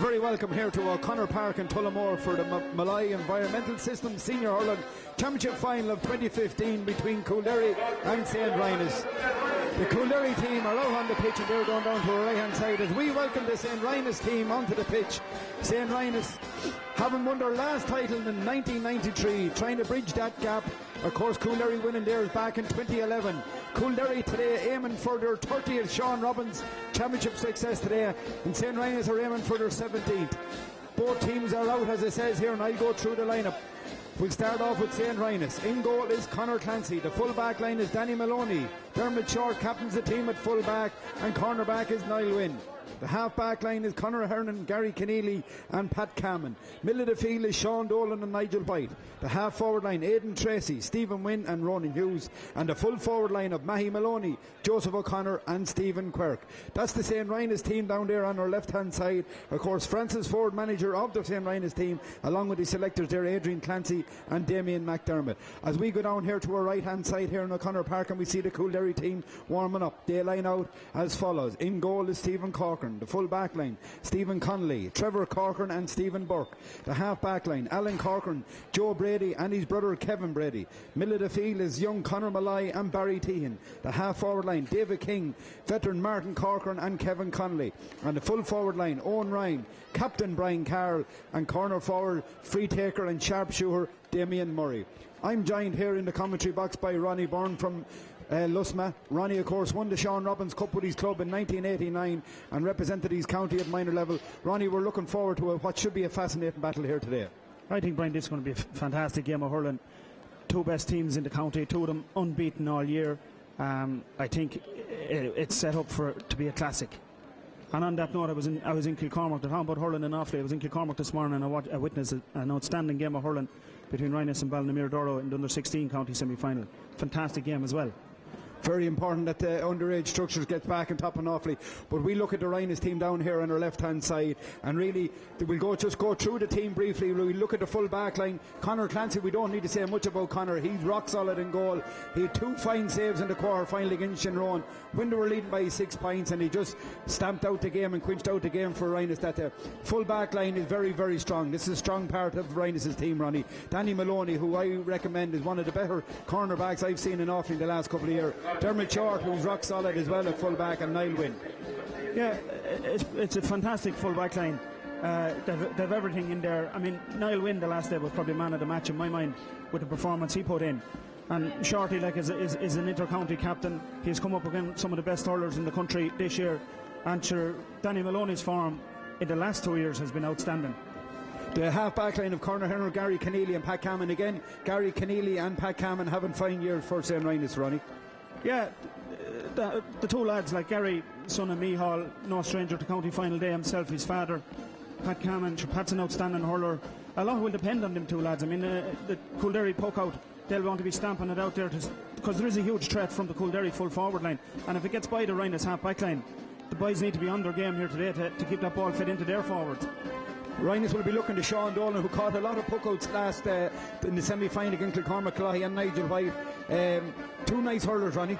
very welcome here to O'Connor Park in Tullamore for the Malay Environmental Systems Senior Hurling Championship Final of 2015 between Coolderry and St. Rynagh's. The Coolderry team are out on the pitch and they're going down to our right hand side as we welcome the St. Rynagh's team onto the pitch. St. Rynagh's having won their last title in 1993, trying to bridge that gap. Of course, Coolderry winning theirs back in 2011. Coolderry today aiming for their 30th Sean Robbins Championship success today, and St. Rynagh's are aiming for their 17th. Both teams are out, as it says here, and I'll go through the lineup. We'll start off with St. Rynagh's. In goal is Conor Clancy. The full back line is Danny Maloney. Dermot Short captains the team at full back, and cornerback is Niall Wynn. The half-back line is Conor Hernan, Gary Keneally and Pat Cameron. Middle of the field is Sean Dolan and Nigel White. The half-forward line, Aidan Tracy, Stephen Wynn and Ronan Hughes. And the full-forward line of Mahi Maloney, Joseph O'Connor and Stephen Quirk. That's the St. Rynagh's team down there on our left-hand side. Of course, Francis Ford, manager of the St. Rynagh's team, along with the selectors there, Adrian Clancy and Damien McDermott. As we go down here to our right-hand side here in O'Connor Park, and we see the Coolderry team warming up. They line out as follows. In goal is Stephen Corcoran. The full back line, Stephen Connolly, Trevor Corcoran and Stephen Burke. The half back line, Alan Corcoran, Joe Brady and his brother Kevin Brady. Middle of the field is young Conor Malay and Barry Tehan. The half forward line, David King, veteran Martin Corcoran and Kevin Connolly. And the full forward line, Owen Ryan, Captain Brian Carroll, and corner forward, free taker and sharpshooter Damien Murray. I'm joined here in the commentary box by Ronnie Byrne from Lusma. Ronnie, of course, won the Sean Robbins Cup with his club in 1989 and represented his county at minor level. Ronnie, we're looking forward to what should be a fascinating battle here today. I think, Brian, this is going to be a fantastic game of hurling. Two best teams in the county, two of them unbeaten all year. I think it's set up to be a classic. And on that note, I was in Kilcormac. They're talking about hurling and Offaly. I was in Kilcormac this morning and I witnessed an outstanding game of hurling between Rynagh's and Ballinamere Doire in the under-16 county semi-final. Fantastic game as well. Very important that the underage structures get back on top of Offaly. But we look at the Rynagh's team down here on our left hand side, and really we'll just go through the team briefly. We look at the full back line. Conor Clancy, we don't need to say much about Conor. He's rock solid in goal. He had two fine saves in the quarter final against Shinrone when they were leading by 6 points, and he just stamped out the game and quenched out the game for Rynagh's. That full back line is very, very strong. This is a strong part of Rynagh's team, Ronnie. Danny Maloney, who I recommend is one of the better cornerbacks I've seen in Offaly in the last couple of years. Dermot Short, who's rock solid as well at full back, and Niall Wynn. Yeah, it's a fantastic full back line. They've everything in there. I mean, Niall Wynn the last day was probably man of the match in my mind with the performance he put in. And Shorty, is an inter-county captain. He's come up against some of the best hurlers in the country this year. And sure, Danny Maloney's form in the last 2 years has been outstanding. The half-back line of Conor Henry, Gary Keneally and Pat Cameron. Again, Gary Keneally and Pat Cameron having fine years for St. Rynagh's, Ronnie. Yeah, the two lads, like Gary, son of Mihal, no stranger to county final day himself, his father, Pat Cameron. Pat's an outstanding hurler. A lot will depend on them two lads. I mean, the Coolderry poke out, they'll want to be stamping it out there because there is a huge threat from the Coolderry full forward line. And if it gets by the Rynagh's half-back line, the boys need to be on their game here today to keep that ball fed into their forwards. Rynagh's will be looking to Sean Dolan, who caught a lot of puck-outs last in the semi-final against Kilcormac, Cloughy and Nigel White. Two nice hurlers, Ronnie.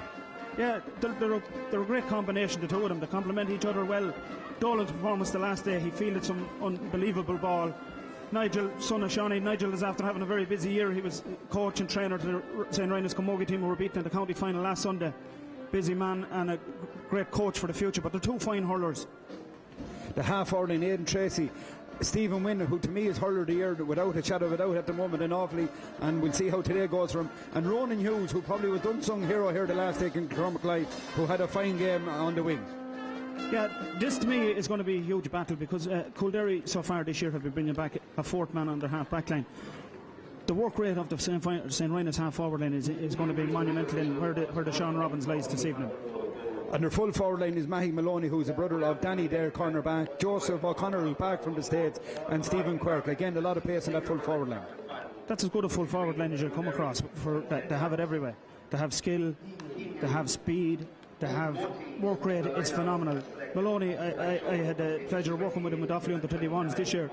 Yeah, they're a great combination, the two of them. They complement each other well. Dolan's performance the last day, he fielded some unbelievable ball. Nigel, son of Shawnee, Nigel is after having a very busy year. He was coach and trainer to the St. Rynagh's Camogie team who were beaten in the county final last Sunday. Busy man and a great coach for the future, but they're two fine hurlers. The half-forward line, Aidan Tracy, Stephen Wynn, who to me is hurler of the year without a shadow of a doubt at the moment in Offaly, and we'll see how today goes for him. And Ronan Hughes, who probably was the unsung hero here the last day in Cormac, who had a fine game on the wing. Yeah, this to me is going to be a huge battle because Coolderry so far this year have been bringing back a fourth man on their half back line. The work rate of the St. Rynagh's half forward line is going to be monumental in where the Sean Robbins lies this evening. And their full forward line is Mahi Maloney, who's a brother of Danny Dare, cornerback, Joseph O'Connor, who's back from the States, and Stephen Quirk. Again, a lot of pace in that full forward line. That's as good a full forward line as you'll come across. They have it everywhere. They have skill, they have speed, they have work rate. It's phenomenal. Maloney, I had the pleasure of working with him with Offaly under 21s this year.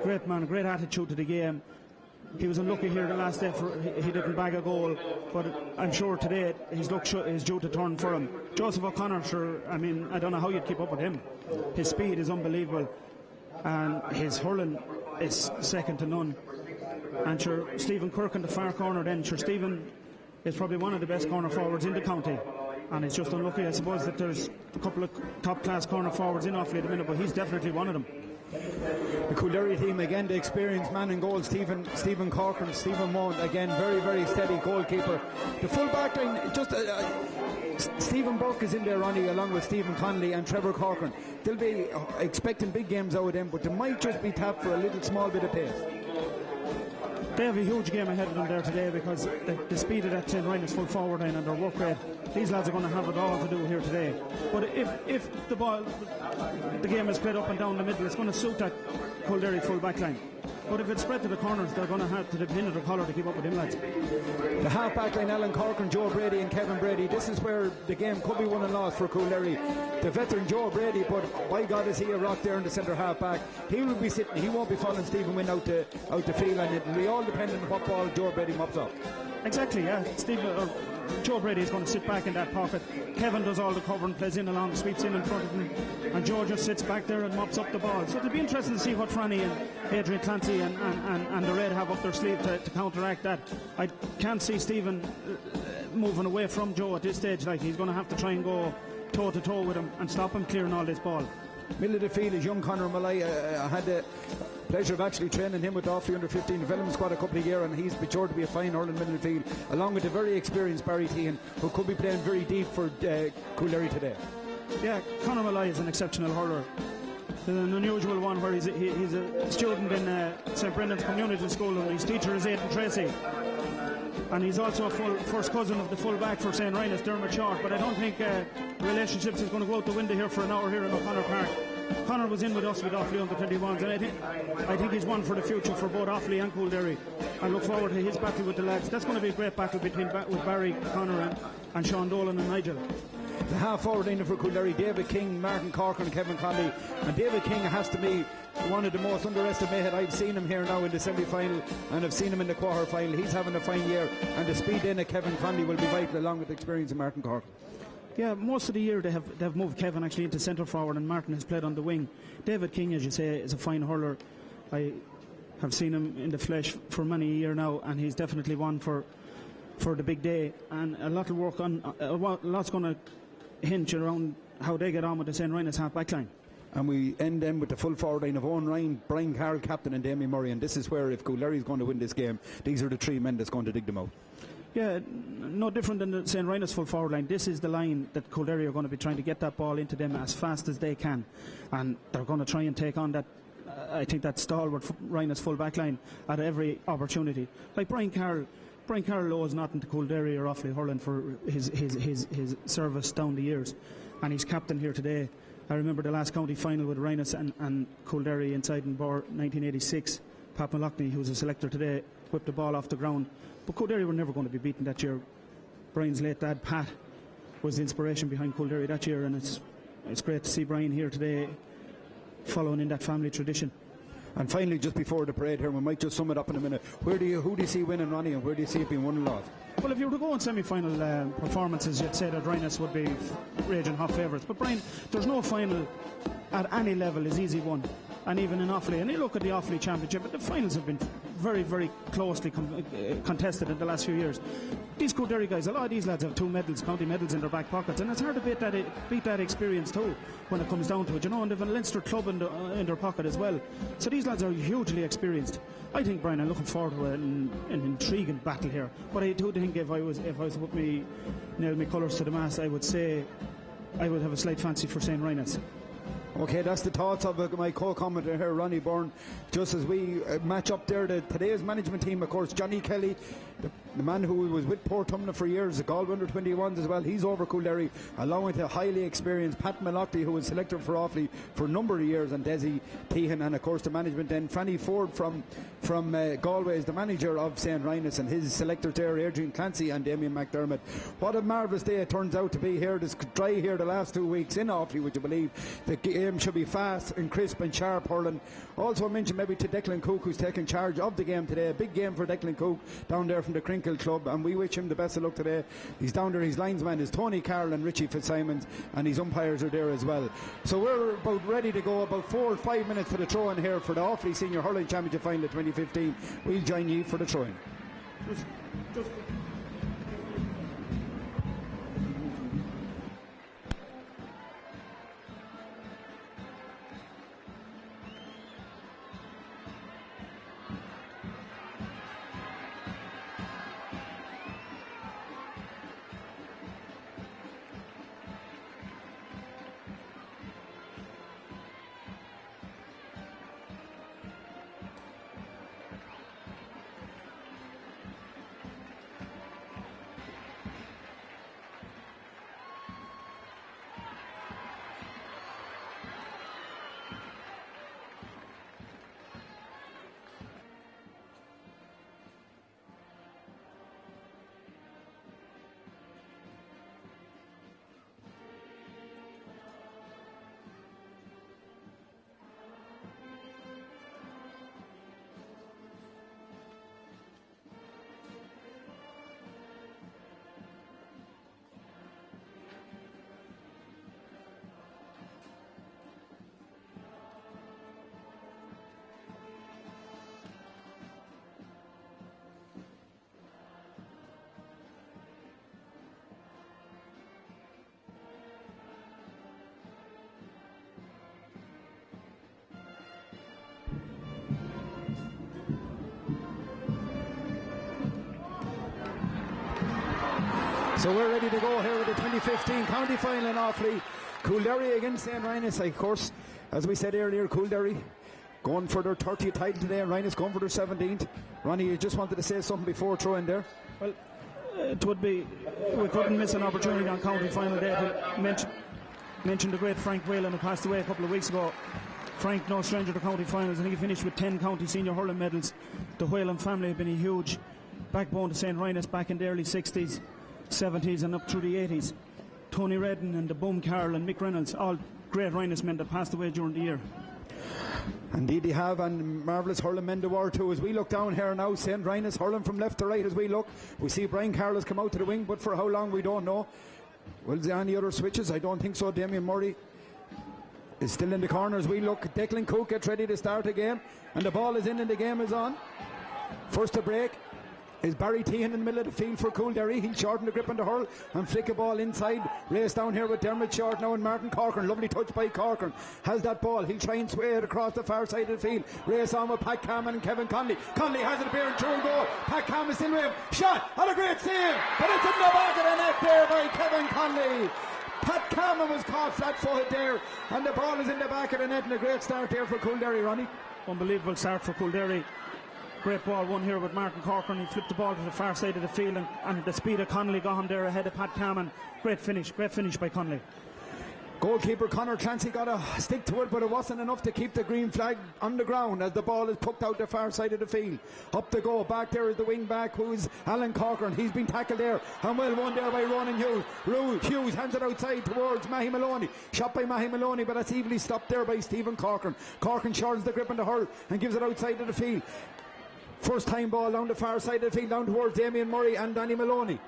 Great man, great attitude to the game. He was unlucky here the last day, he didn't bag a goal, but I'm sure today his luck is due to turn for him. Joseph O'Connor, sure, I mean, I don't know how you'd keep up with him. His speed is unbelievable. and his hurling is second to none. And sure, Stephen Kirk in the far corner then. Sure, Stephen is probably one of the best corner forwards in the county. And it's just unlucky, I suppose, that there's a couple of top-class corner forwards in Offaly at the minute, but he's definitely one of them. The Coolderry team, again, the experienced man in goal, Stephen Corcoran, Stephen Mount, again, very, very steady goalkeeper. The full back line, just Stephen Burke is in there, Ronnie, along with Stephen Connolly and Trevor Corcoran. They'll be expecting big games out of them, but they might just be tapped for a little small bit of pace. They have a huge game ahead of them there today, because the speed of that St. Ryan's full forward line and their work rate, these lads are going to have it all to do here today. But if the game is played up and down the middle, it's going to suit that Coolderry full back line. But if it's spread to the corners, they're going to have to depend on the collar to keep up with them lads. The half back line, Alan Corcoran, Joe Brady and Kevin Brady. This is where the game could be won and lost for Coolderry. The veteran Joe Brady, but by God is he a rock there in the centre half back. He will be sitting, he won't be following Stephen Wynn out the field, and it'll be all dependent on what ball Joe Brady mops up. Exactly, yeah. Joe Brady is going to sit back in that pocket. Kevin does all the covering, plays in along, sweeps in front of him, and Joe just sits back there and mops up the ball. So it'll be interesting to see what Franny and Adrian Clancy and the Red have up their sleeve to counteract that. I can't see Stephen moving away from Joe at this stage. Like, he's going to have to try and go toe to toe with him and stop him clearing all this ball. Middle of the field is young Conor Malay. I had the pleasure of actually training him with the Offaly under 15 development squad a couple of years, and he's been sure to be a fine hurling middle of the field, along with the very experienced Barry Tehan, who could be playing very deep for Coolderry today. Yeah, Conor Malay is an exceptional hurler. An unusual one where he's a student in St. Brendan's Community School, and his teacher is Aidan Tracy. And he's also a first cousin of the full back for St. Ryan's, Dermot Short. But I don't think relationships is going to go out the window here for an hour here in O'Connor Park. Conor was in with us with Offaly under 21s, and I think he's one for the future for both Offaly and Coolderry. I look forward to his battle with the lads. That's going to be a great battle with Barry, Conor and Sean Dolan and Nigel. The half forward line for Coolderry, David King, Martin Corcoran and Kevin Connolly. And David King has to be one of the most underestimated. I've seen him here now in the semi-final, and I've seen him in the quarter-final. He's having a fine year, and the speed in of Kevin Connolly will be vital, along with the experience of Martin Corcoran. Yeah, most of the year they've moved Kevin actually into centre forward, and Martin has played on the wing. David King, as you say, is a fine hurler. I have seen him in the flesh for many years now, and he's definitely one for the big day. And a lot of work on lots going to hinge around how they get on with the St. Ryan's half back line. And we end then with the full forward line of Owen Ryan, Brian Carroll, captain, and Damien Murray. And this is where, if Coolderry is going to win this game, these are the three men that's going to dig them out. Yeah, no different than the St. Ryan's full forward line. This is the line that Coolderry are going to be trying to get that ball into them as fast as they can. And they're going to try and take on that, I think, that stalwart Ryan's full back line at every opportunity. Like Brian Carroll owes nothing to Coolderry or Offaly hurling for his service down the years. And he's captain here today. I remember the last county final with Rhinus and Coolderry inside in Doire 1986. Pat Mallochny, who's a selector today, whipped the ball off the ground. But Coolderry were never going to be beaten that year. Brian's late dad, Pat, was the inspiration behind Coolderry that year, and it's great to see Brian here today following in that family tradition. And finally, just before the parade here, we might just sum it up in a minute. Who do you see winning, Ronnie, and where do you see it being won and lost? Well, if you were to go on semi-final performances, you'd say that Rhinus would be raging hot favourites. But Brian, there's no final at any level is easy won. And even in Offaly, and you look at the Offaly Championship, but the finals have been very, very closely contested in the last few years. These Coolderry guys, a lot of these lads have 2 medals, county medals in their back pockets, and it's hard to beat that experience too when it comes down to it, you know. And they've a Leinster club in their pocket as well. So these lads are hugely experienced. I think, Brian, I'm looking forward to an intriguing battle here. But I do think if I was to put nail my colours to the mast, I would say I would have a slight fancy for St. Ryan's. Okay, that's the thoughts of my co-commentator here, Ronnie Byrne. Just as we match up there, today's management team, of course, Johnny Kelly, the man who was with Portumna for years, the Galway under 21s as well, he's over Coolderry, along with a highly experienced Pat Mallochny, who was selected for Offaly for a number of years, and Desi Tehan, and of course the management then Franny Ford from Galway is the manager of St. Ryan's, and his selectors there, Adrian Clancy and Damien McDermott. What a marvellous day it turns out to be here. It's dry here the last 2 weeks in Offaly, would you believe? The game should be fast and crisp and sharp hurling. Also mention maybe to Declan Cook, who's taking charge of the game today. A big game for Declan Cook down there from the Crinkle Club, and we wish him the best of luck today. He's down there, his linesman is Tony Carroll and Richie Fitzsimons, and his umpires are there as well. So we're about ready to go, about 4 or 5 minutes for the throw-in here for the Offaly Senior Hurling Championship Final 2015. We'll join you for the throw-in. So we're ready to go here with the 2015 county final in Offaly. Coolderry against St. Rhinus. Of course, as we said earlier, Coolderry going for their 30th title today, and Rhinus going for their 17th. Ronnie, you just wanted to say something before throwing there? Well, it would be, we couldn't miss an opportunity on county final day to mention the great Frank Whalen, who passed away a couple of weeks ago. Frank, no stranger to county finals. I think he finished with 10 county senior hurling medals. The Whalen family have been a huge backbone to St. Rhinus back in the early 60s, 70s and up through the 80s. Tony Redden and the Boom Carroll and Mick Reynolds, all great Rhinus men that passed away during the year. Indeed they have, and marvellous hurling men they were too. As we look down here now, St. Rhinus hurling from left to right as we look. We see Brian Carroll has come out to the wing, but for how long we don't know. Will there any other switches? I don't think so. Damien Murray is still in the corner as we look. Declan Cook gets ready to start again, and the ball is in and the game is on. First to break is Barry Tehan in the middle of the field for Coolderry. He'll shorten the grip on the hurl and flick a ball inside. Race down here with Dermot Short now and Martin Corcoran. Lovely touch by Corcoran. Has that ball. He'll try and sway it across the far side of the field. Race on with Pat Cameron and Kevin Conley. Conley has it appearing through goal. Pat Cameron still with him. Shot. And a great save. But it's in the back of the net there by Kevin Conley. Pat Cameron was caught flat-footed there, and the ball is in the back of the net, and a great start there for Coolderry, Ronnie. Unbelievable start for Coolderry. Great ball won here with Martin Corcoran. He flipped the ball to the far side of the field, and the speed of Connolly got him there ahead of Pat Cameron. Great finish by Connolly. Goalkeeper Conor Clancy got a stick to it, but it wasn't enough to keep the green flag on the ground as the ball is poked out the far side of the field. Up the goal, back there is the wing back, who is Alan Corcoran. He's been tackled there and well won there by Ronan Hughes. Hughes hands it outside towards Mahi Maloney. Shot by Mahi Maloney, but that's evenly stopped there by Stephen Corcoran. Corcoran shortens the grip on the hurl and gives it outside of the field. First time ball down the far side of the field, down towards Damien Murray and Danny Maloney.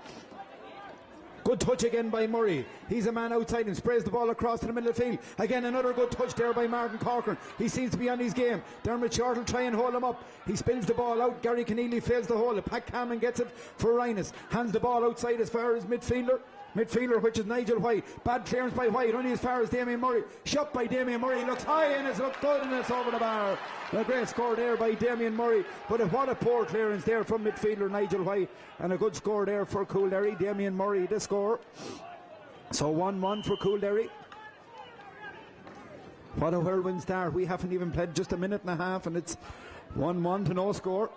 Good touch again by Murray. He's a man outside and sprays the ball across to the middle of the field. Again, another good touch there by Martin Corcoran. He seems to be on his game. Dermot Short will try and hold him up. He spills the ball out. Gary Keneally fails the hold. Pat Cameron gets it for Rhinus. Hands the ball outside as far as midfielder, which is Nigel White. Bad clearance by White, only as far as Damien Murray. Shot by Damien Murray. Looks high and it's looked good and it's over the bar. A great score there by Damien Murray. But what a poor clearance there from midfielder Nigel White. And a good score there for Coolderry. Damien Murray, the score. So 1-1 for Coolderry. What a whirlwind start. We haven't even played just a minute and a half and it's 1-1 to no score.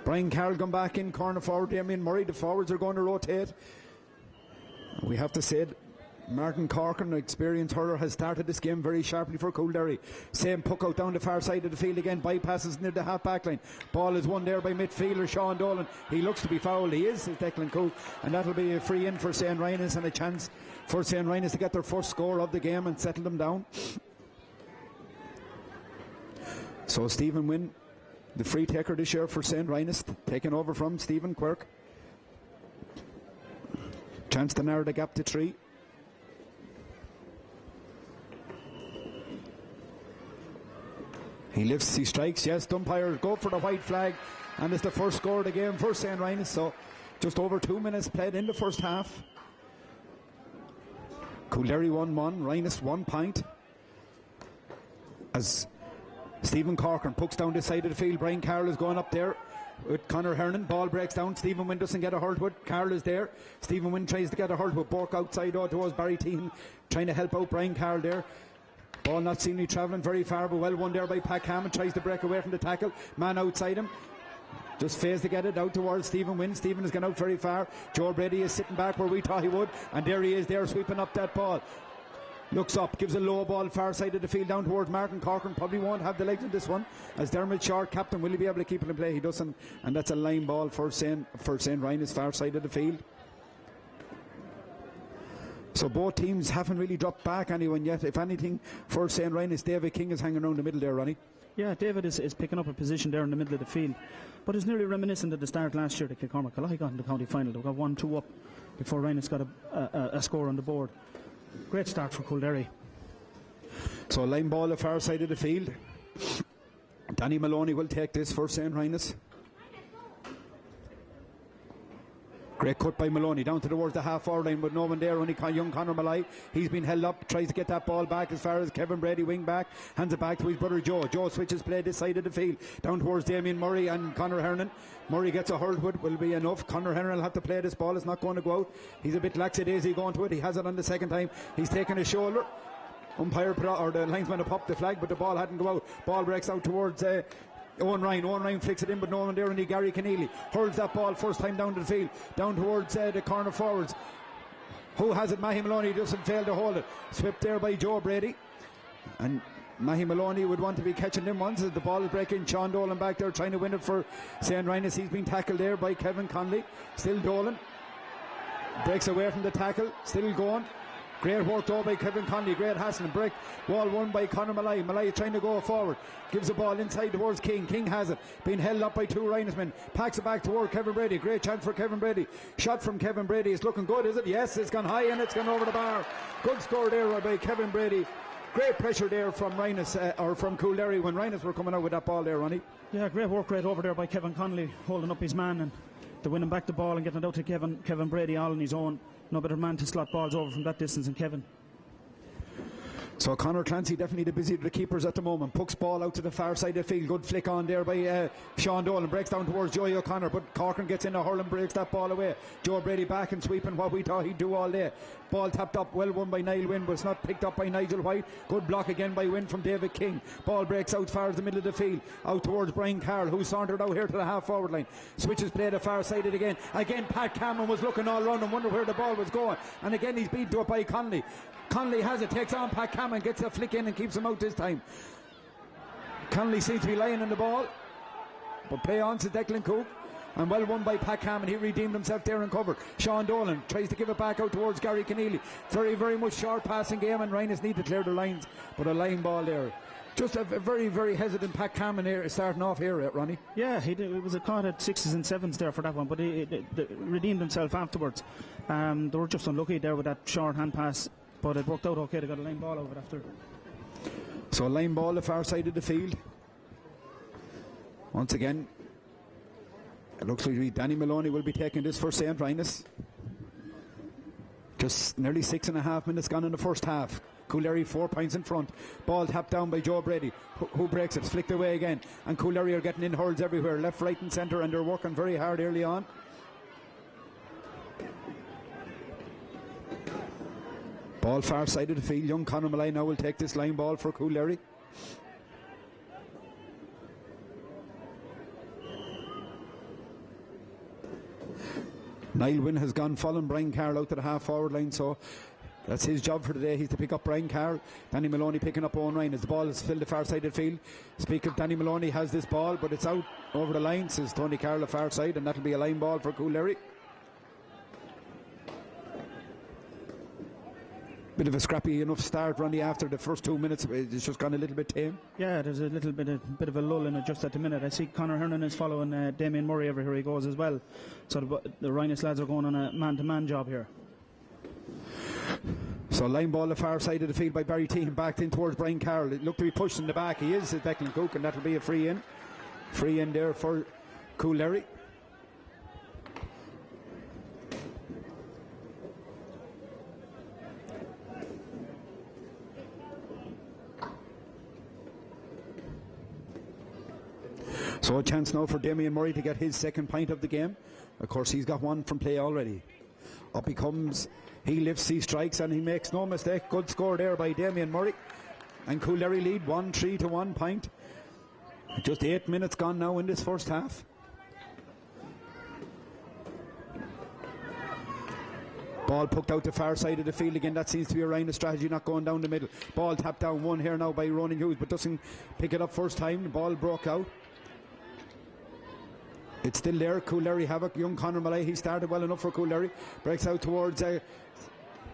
Brian Carroll come back in, corner forward Damien Murray. The forwards are going to rotate. We have to say Martin Corcoran, an experienced hurler, has started this game very sharply for Coolderry. Same puck out down the far side of the field again, bypasses near the half back line. Ball is won there by midfielder Sean Dolan. He looks to be fouled. He is Declan Cook, and that'll be a free in for St. Rhinus and a chance for St. Rhinus to get their first score of the game and settle them down. So Stephen Wynn, the free taker this year for St. Rhinus, taking over from Stephen Quirk. Chance to narrow the gap to 3. He lifts, he strikes, yes, umpire go for the white flag, and it's the first score of the game for St. Rhinus. So just over 2 minutes played in the first half. Coolderry 1-1, Rhinus 1 point. As Stephen Corcoran pucks down this side of the field, Brian Carroll is going up there with Conor Hernan. Ball breaks down, Stephen Wynn doesn't get a hold with. Carroll is there, Stephen Wynn tries to get a hold with Burke outside towards Barry Teahan, trying to help out Brian Carroll there. Ball not seemingly travelling very far, but well won there by Pat Hammond. Tries to break away from the tackle. Man outside him. Just fails to get it out towards Stephen Wynn. Stephen has gone out very far. Joe Brady is sitting back where we thought he would. And there he is there sweeping up that ball. Looks up, gives a low ball far side of the field down towards Martin Corcoran. Probably won't have the legs in this one. As Dermot Short, captain, will he be able to keep it in play? He doesn't. And that's a line ball for St. Rhinus, far side of the field. So both teams haven't really dropped back anyone yet. If anything, for St. Rhinus, David King is hanging around the middle there, Ronnie. Yeah, David is picking up a position there in the middle of the field. But it's nearly reminiscent of the start last year that Kilcormac got in the county final. They got 1-2 up before Rhinus got a score on the board. Great start for Coolderry. So a line ball the far side of the field. Danny Maloney will take this for St. Rhinus. Great cut by Maloney down towards the half-forward line, but no one there, only young Conor Malloy. He's been held up, tries to get that ball back as far as Kevin Brady, wing back, hands it back to his brother Joe. Joe switches play this side of the field, down towards Damien Murray and Conor Hernan. Murray gets a hurlwood, will be enough. Conor Hernan will have to play this ball, it's not going to go out. He's a bit lackadaisy going to it, he has it on the second time. He's taken his shoulder. Umpire or the linesman have popped the flag, but the ball hadn't go out. Ball breaks out towards Owen Ryan flicks it in, but no one there, only Gary Keneally hurls that ball first time down to the field, down towards the corner forwards. Who has it? Mahi Maloney doesn't fail to hold it. Swept there by Joe Brady, and Mahi Maloney would want to be catching them once as the ball is breaking. Sean Dolan back there trying to win it for St. Rhinus. He's been tackled there by Kevin Conley. Still Dolan breaks away from the tackle, still going. Great work though by Kevin Conley, great hassle and break. Wall won by Conor Malloy. Malloy trying to go forward, gives the ball inside towards King. King has it, being held up by 2 Rhinus men. Packs it back toward Kevin Brady. Great chance for Kevin Brady. Shot from Kevin Brady. It's looking good, is it? Yes, it's gone high and it's gone over the bar. Good score there by Kevin Brady. Great pressure there from Rhinus, or from Coolderry when Rhinus were coming out with that ball there, Ronnie. Yeah, great work right over there by Kevin Conley, holding up his man and to winning back the ball and getting it out to Kevin Brady all on his own. No better man to slot balls over from that distance than Kevin. So Conor Clancy definitely the busy of the keepers at the moment. Pucks ball out to the far side of the field. Good flick on there by Sean Dolan. Breaks down towards Joey O'Connor, but Corcoran gets in a hurl and breaks that ball away. Joe Brady back and sweeping what we thought he'd do all day. Ball tapped up, well won by Niall Wynn, but it's not picked up by Nigel White. Good block again by Wynn from David King. Ball breaks out far as the middle of the field, out towards Brian Carroll, who sauntered out here to the half forward line. Switches play the far side again. Again Pat Cameron was looking all around and wondered where the ball was going, and again he's beat to it by Conley. Conley has it, takes on Pat Cameron, gets a flick in and keeps him out this time. Conley seems to be lying in the ball, but play on to Declan Cook. And well won by Pat Cameron. He redeemed himself there and covered. Sean Dolan tries to give it back out towards Gary Keneally. Very, very much short passing game, and Rhinus need to clear the lines, but a line ball there. Just a very, very hesitant Pat Cameron here starting off here, Ronnie. Yeah, he did. It was a caught at 6s and 7s there for that one, but he redeemed himself afterwards. They were just unlucky there with that short hand pass, but it worked out okay. They got a line ball over it after. So a line ball the far side of the field. Once again, it looks like Danny Maloney will be taking this for St. Rhinus. Just nearly 6.5 minutes gone in the first half. Coolderry 4 points in front. Ball tapped down by Joe Brady, who breaks it, flicked away again. And Coolderry are getting in hurls everywhere, left, right and centre, and they're working very hard early on. Ball far side of the field. Young Conor Malloy now will take this line ball for Coolderry. Niall Wynn has gone following Brian Carroll out to the half forward line, so that's his job for today. He's to pick up Brian Carroll. Danny Maloney picking up Owen Ryan as the ball is filled the far side of the field. Speak of Danny Maloney has this ball, but it's out over the line, says Tony Carroll the far side, and that'll be a line ball for Coolderry. bit of a scrappy enough start, Ronnie, after the first 2 minutes. It's just gone a little bit tame. Yeah, there's a little bit of a lull in it just at the minute. I see Conor Hernan is following Damien Murray everywhere he goes as well. So the Rhino's lads are going on a man-to-man job here. So line ball the far side of the field by Barry Teahan, backed in towards Brian Carroll. It looked to be pushed in the back. He is Declan Cook, and that'll be a free in. Free in there for Coolderry. So a chance now for Damien Murray to get his second point of the game. Of course, he's got one from play already. Up he comes, he lifts, he strikes, and he makes no mistake. Good score there by Damien Murray. And Coolderry lead 1-3 to 1 point. Just 8 minutes gone now in this first half. Ball poked out the far side of the field again. That seems to be a Rhino strategy, not going down the middle. Ball tapped down one here now by Ronan Hughes, but doesn't pick it up first time. The ball broke out. It's still there. Coolderry havoc. Young Conor Malay, he started well enough for Coolderry. Breaks out towards the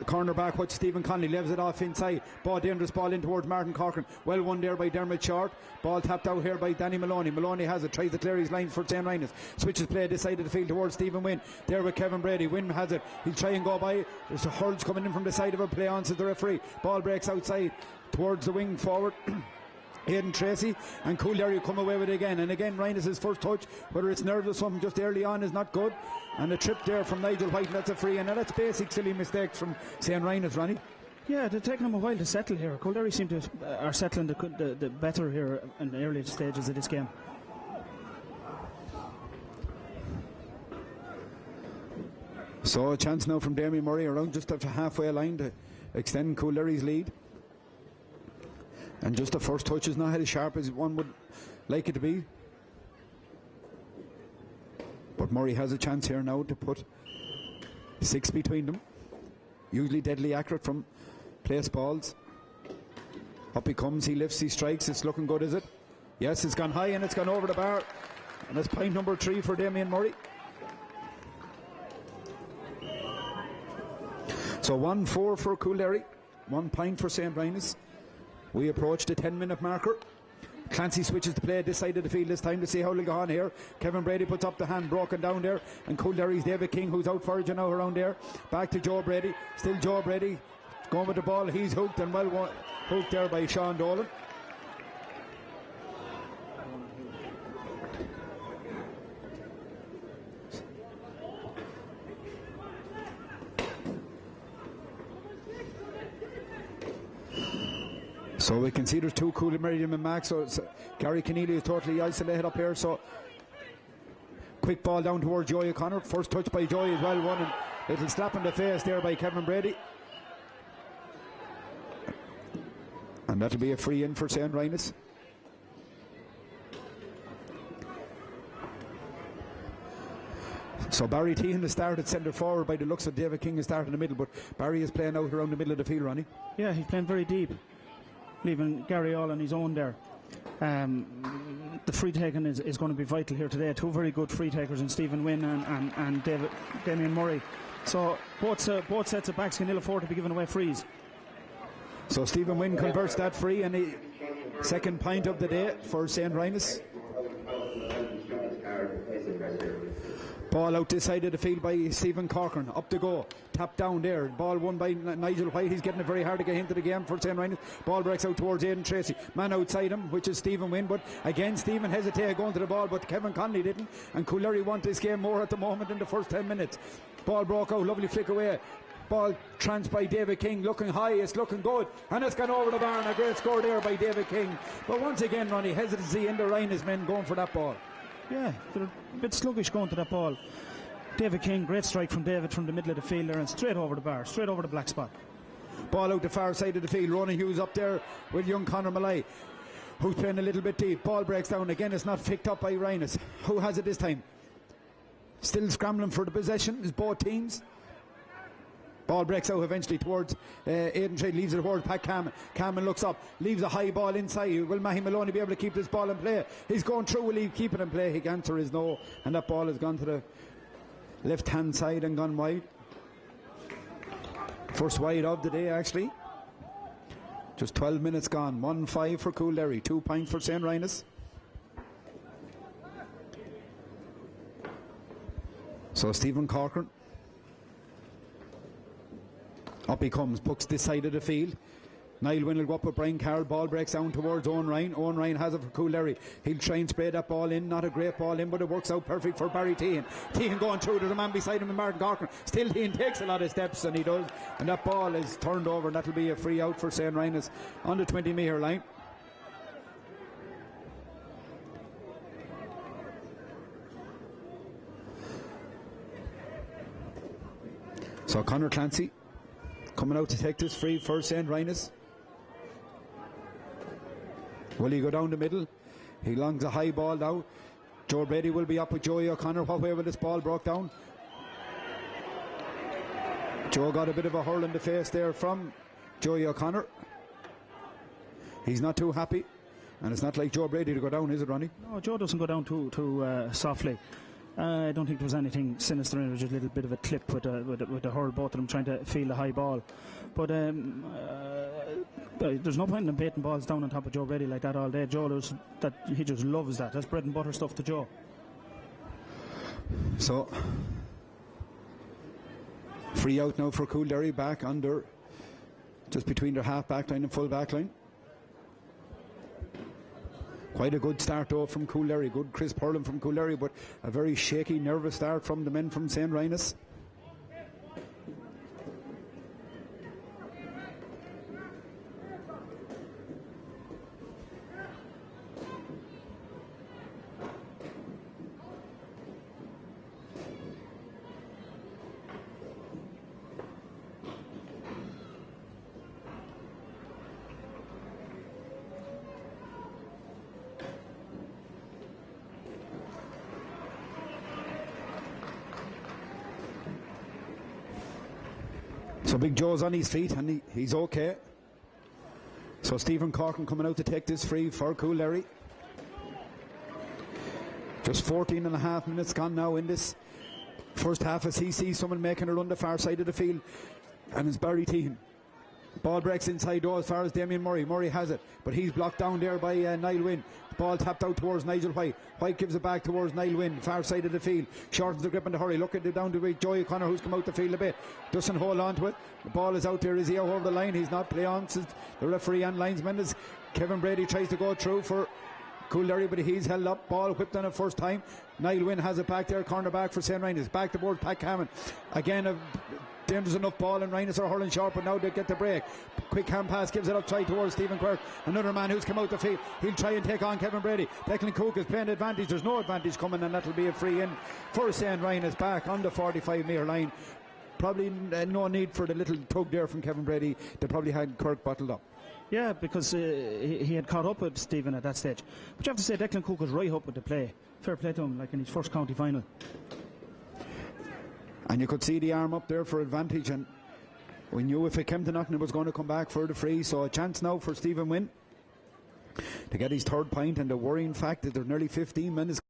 cornerback, which Stephen Connolly leaves it off inside. Ball, dangerous ball in towards Martin Corcoran. Well won there by Dermot Short. Ball tapped out here by Danny Maloney. Maloney has it, tries to clear his lines for St. Rhinus. Switches play this side of the field towards Stephen Wynn. There with Kevin Brady. Wynn has it. He'll try and go by. There's a hurls coming in from the side of a play on to the referee. Ball breaks outside towards the wing forward. Aidan Tracy, and Coolderry come away with it again. And again, Rhinus' first touch, whether it's nerves or something just early on, is not good. And a trip there from Nigel White, and that's a free. And that's basic silly mistakes from St. Rhinus, Ronnie. Yeah, they're taking them a while to settle here. Coolderry seem to are settling the better here in the early stages of this game. So a chance now from Damien Murray around just after halfway line to extend Coolderry's lead. And just the first touch is not as sharp as one would like it to be. But Murray has a chance here now to put 6 between them. Usually deadly accurate from place balls. Up he comes, he lifts, he strikes. It's looking good, is it? Yes, it's gone high and it's gone over the bar. And that's point number 3 for Damien Murray. So 1-4 for Coolderry, 1 point for St. Rhinus. We approach the 10-minute marker. Clancy switches to play this side of the field this time to see how they'll go on here. Kevin Brady puts up the hand, broken down there. And Coolderry's David King, who's out for it now around there. Back to Joe Brady. Still Joe Brady going with the ball. He's hooked, and well hooked there by Sean Dolan. So we can see there's 2 Cooley, Meridian and Max. So Gary Keneally is totally isolated up here. So quick ball down towards Joey O'Connor. First touch by Joey is well won. And little slap in the face there by Kevin Brady. And that'll be a free in for St. Rhinus. So Barry Teahan has started centre forward by the looks of David King has started in the middle. But Barry is playing out around the middle of the field, Ronnie. Yeah, he's playing very deep, leaving Gary all on his own there. The free taking is going to be vital here today. 2 very good free takers in Stephen Wynn and Damien Murray. So both sets of backs can ill afford to be giving away frees. So Stephen Wynn converts that free, and the second point of the day for St. Rhinus. Ball out this side of the field by Stephen Corcoran. Up to go. Tap down there. Ball won by Nigel White. He's getting it very hard to get into the game for St. Rhinus. Ball breaks out towards Aidan Tracy. Man outside him, which is Stephen Wynn. But again, Stephen hesitated going to the ball, but Kevin Connolly didn't. And Coolderry want this game more at the moment in the first 10 minutes. Ball broke out. Lovely flick away. Ball trans by David King, looking high, it's looking good, and it's gone over the bar, and a great score there by David King. But once again, Ronnie, hesitancy in the Rhinus men going for that ball. Yeah, they're a bit sluggish going to that ball. David King, great strike from David from the middle of the field there, and straight over the bar, straight over the black spot. Ball out the far side of the field. Ronan Hughes up there with young Conor Malay, who's playing a little bit deep. Ball breaks down again. It's not picked up by Rhinus. Who has it this time? Still scrambling for the possession is both teams. Ball breaks out eventually towards Aidan Trade, leaves it towards Pat Cameron. Cameron looks up, leaves a high ball inside. Will Mahi Maloney be able to keep this ball in play? He's going through, will he keep it in play? His answer is no, and that ball has gone to the left hand side and gone wide. First wide of the day, actually. Just 12 minutes gone. 1-5 for Coolderry, 2 points for St. Rynagh's. So Stephen Corcoran. Up he comes, pucks this side of the field. Niall Wynn will go up with Brian Carroll. Ball breaks down towards Owen Ryan. Owen Ryan has it for Coolderry. He'll try and spray that ball in. Not a great ball in, but it works out perfect for Barry Tehan. Tehan going through. There's a man beside him, Martin Corcoran. Still Tehan takes a lot of steps, and he does. And that ball is turned over, and that'll be a free out for St. Rynagh's on the 20-metre line. So Conor Clancy coming out to take this free for St. Rynagh's. Will he go down the middle? He longs a high ball now. Joe Brady will be up with Joey O'Connor. What way will this ball broke down? Joe got a bit of a hurl in the face there from Joey O'Connor. He's not too happy. And it's not like Joe Brady to go down, is it, Ronnie? No, Joe doesn't go down too softly. I don't think there was anything sinister in it. Just a little bit of a clip with a hurl, both of them trying to feel the high ball. But there's no point in them baiting balls down on top of Joe Brady like that all day. Joe, he just loves that. That's bread and butter stuff to Joe. So, free out now for Coolderry, back under, just between their half back line and full back line. Quite a good start though from Coolderry, good crisp hurling from Coolderry, but a very shaky, nervous start from the men from St. Rynagh's. So Big Joe's on his feet and he's okay. So Stephen Corcoran coming out to take this free for Coolderry. Just 14 and a half minutes gone now in this first half as he sees someone making a run the far side of the field, and it's Barry Tehan. Ball breaks inside though as far as Damien Murray. Murray has it, but he's blocked down there by Niall Wynn. Ball tapped out towards Nigel White. White gives it back towards Niall Wynn, far side of the field. Shortens the grip in the hurry. Look at it down to Joey O'Connor, who's come out the field a bit. Doesn't hold on to it. The ball is out there. Is he out over the line? He's not. Play on since the referee and linesman is Kevin Brady tries to go through for Coolderry, but he's held up. Ball whipped on it first time. Niall Wynn has it back there. Corner back for St. Rynagh's. Back towards Pat Cameron. Again, a dangerous enough ball, and Rynagh's are hurling sharp, but now they get the break. Quick hand pass gives it outside towards Stephen Quirk. Another man who's come out the field. He'll try and take on Kevin Brady. Declan Cook is playing advantage. There's no advantage coming, and that'll be a free in for St. Rynagh's back on the 45-metre line. Probably no need for the little tug there from Kevin Brady. They probably had Kirk bottled up. Yeah, because he had caught up with Stephen at that stage. But you have to say Declan Cook was right up with the play. Fair play to him, like in his first county final. And you could see the arm up there for advantage, and we knew if it came to nothing it was going to come back for the free. So a chance now for Stephen Wynn to get his third point, and the worrying fact that there's nearly 15 minutes